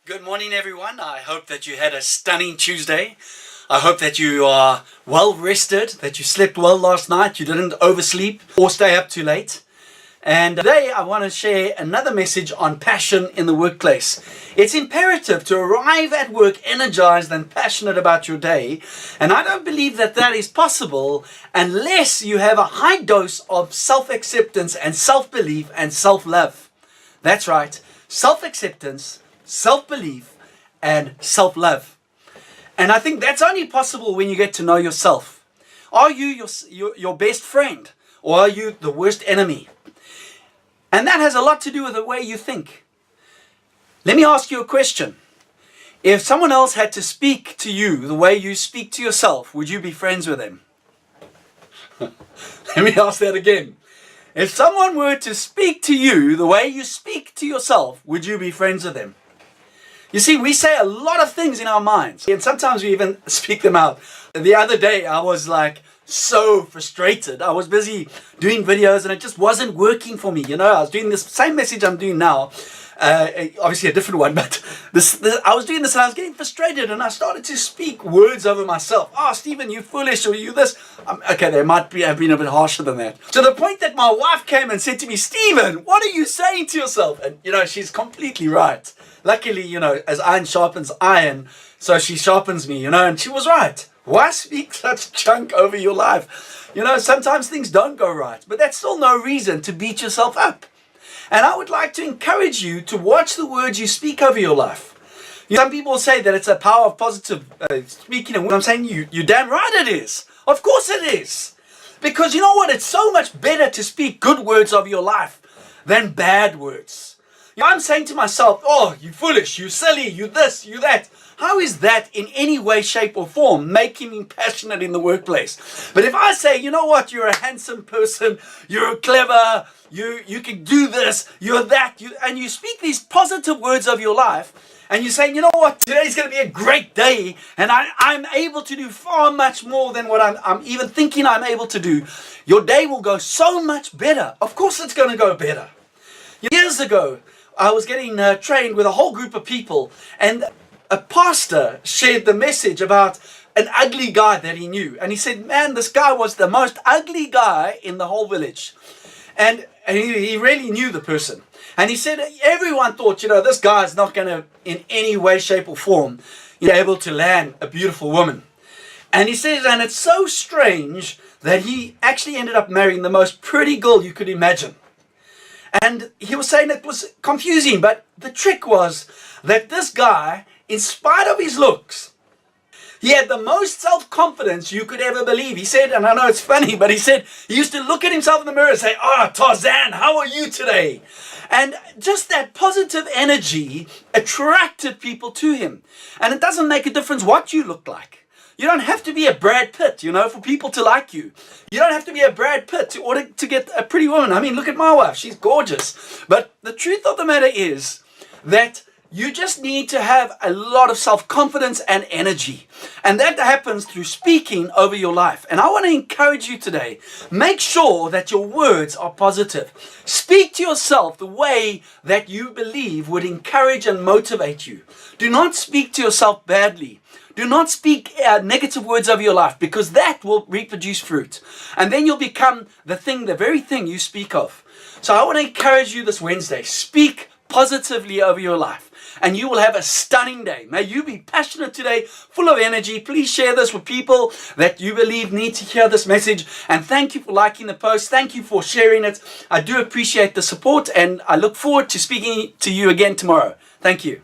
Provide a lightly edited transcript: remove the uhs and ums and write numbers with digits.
Good morning, everyone. I hope that you had a stunning Tuesday. I hope that you are well rested, that you slept well last night, you didn't oversleep or stay up too late. And today I want to share another message on passion in the workplace. It's imperative to arrive at work energized and passionate about your day. And I don't believe that that is possible unless you have a high dose of self-acceptance and self-belief and self-love. That's right, self-acceptance, self-belief and self-love. And I think that's only possible when you get to know yourself. Are you your best friend, or are you the worst enemy? And that has a lot to do with the way you think. Let me ask you a question. If someone else had to speak to you the way you speak to yourself, would you be friends with them? Let me ask that again. If someone were to speak to you the way you speak to yourself, would you be friends with them? You see, we say a lot of things in our minds, and sometimes we even speak them out. The other day, I was like so frustrated. I was busy doing videos and it just wasn't working for me. You know, I was doing this same message I'm doing now, obviously a different one, but I was doing this and I was getting frustrated and I started to speak words over myself. Oh, Stephen, you foolish, or you this. Okay, they might have been a bit harsher than that. To the point that my wife came and said to me, Stephen, what are you saying to yourself? And, you know, she's completely right. Luckily, you know, as iron sharpens iron, so she sharpens me, you know, and she was right. Why speak such junk over your life? You know, sometimes things don't go right, but that's still no reason to beat yourself up. And I would like to encourage you to watch the words you speak over your life. Some people say that it's a power of positive speaking, and I'm saying you're damn right it is. Of course it is. Because you know what? It's so much better to speak good words of your life than bad words. You know, I'm saying to myself, oh, you foolish, you silly, you this, you that. How is that in any way, shape or form making me passionate in the workplace? But if I say, you know what, you're a handsome person, you're clever, you can do this, you're that, and you speak these positive words of your life, and you say, you know what, today's going to be a great day, and I'm able to do far much more than what I'm even thinking I'm able to do, your day will go so much better. Of course it's going to go better. Years ago, I was getting trained with a whole group of people, and a pastor shared the message about an ugly guy that he knew. And he said, man, this guy was the most ugly guy in the whole village. And he really knew the person. And he said, everyone thought, you know, this guy is not going to, in any way, shape or form, be able to land a beautiful woman. And he says, and it's so strange that he actually ended up marrying the most pretty girl you could imagine. And he was saying it was confusing, but the trick was that this guy, in spite of his looks, he had the most self-confidence you could ever believe. He said, and I know it's funny, but he said he used to look at himself in the mirror and say, oh, Tarzan, how are you today? And just that positive energy attracted people to him. And it doesn't make a difference what you look like. You don't have to be a Brad Pitt, you know, for people to like you. You don't have to be a Brad Pitt in order to get a pretty woman. I mean, look at my wife. She's gorgeous. But the truth of the matter is that you just need to have a lot of self-confidence and energy. And that happens through speaking over your life. And I want to encourage you today, make sure that your words are positive. Speak to yourself the way that you believe would encourage and motivate you. Do not speak to yourself badly. Do not speak negative words of your life, because that will reproduce fruit. And then you'll become the very thing you speak of. So I want to encourage you this Wednesday, speak positively over your life, and you will have a stunning day. May you be passionate today, full of energy. Please share this with people that you believe need to hear this message. And thank you for liking the post. Thank you for sharing it. I do appreciate the support, and I look forward to speaking to you again tomorrow. Thank you.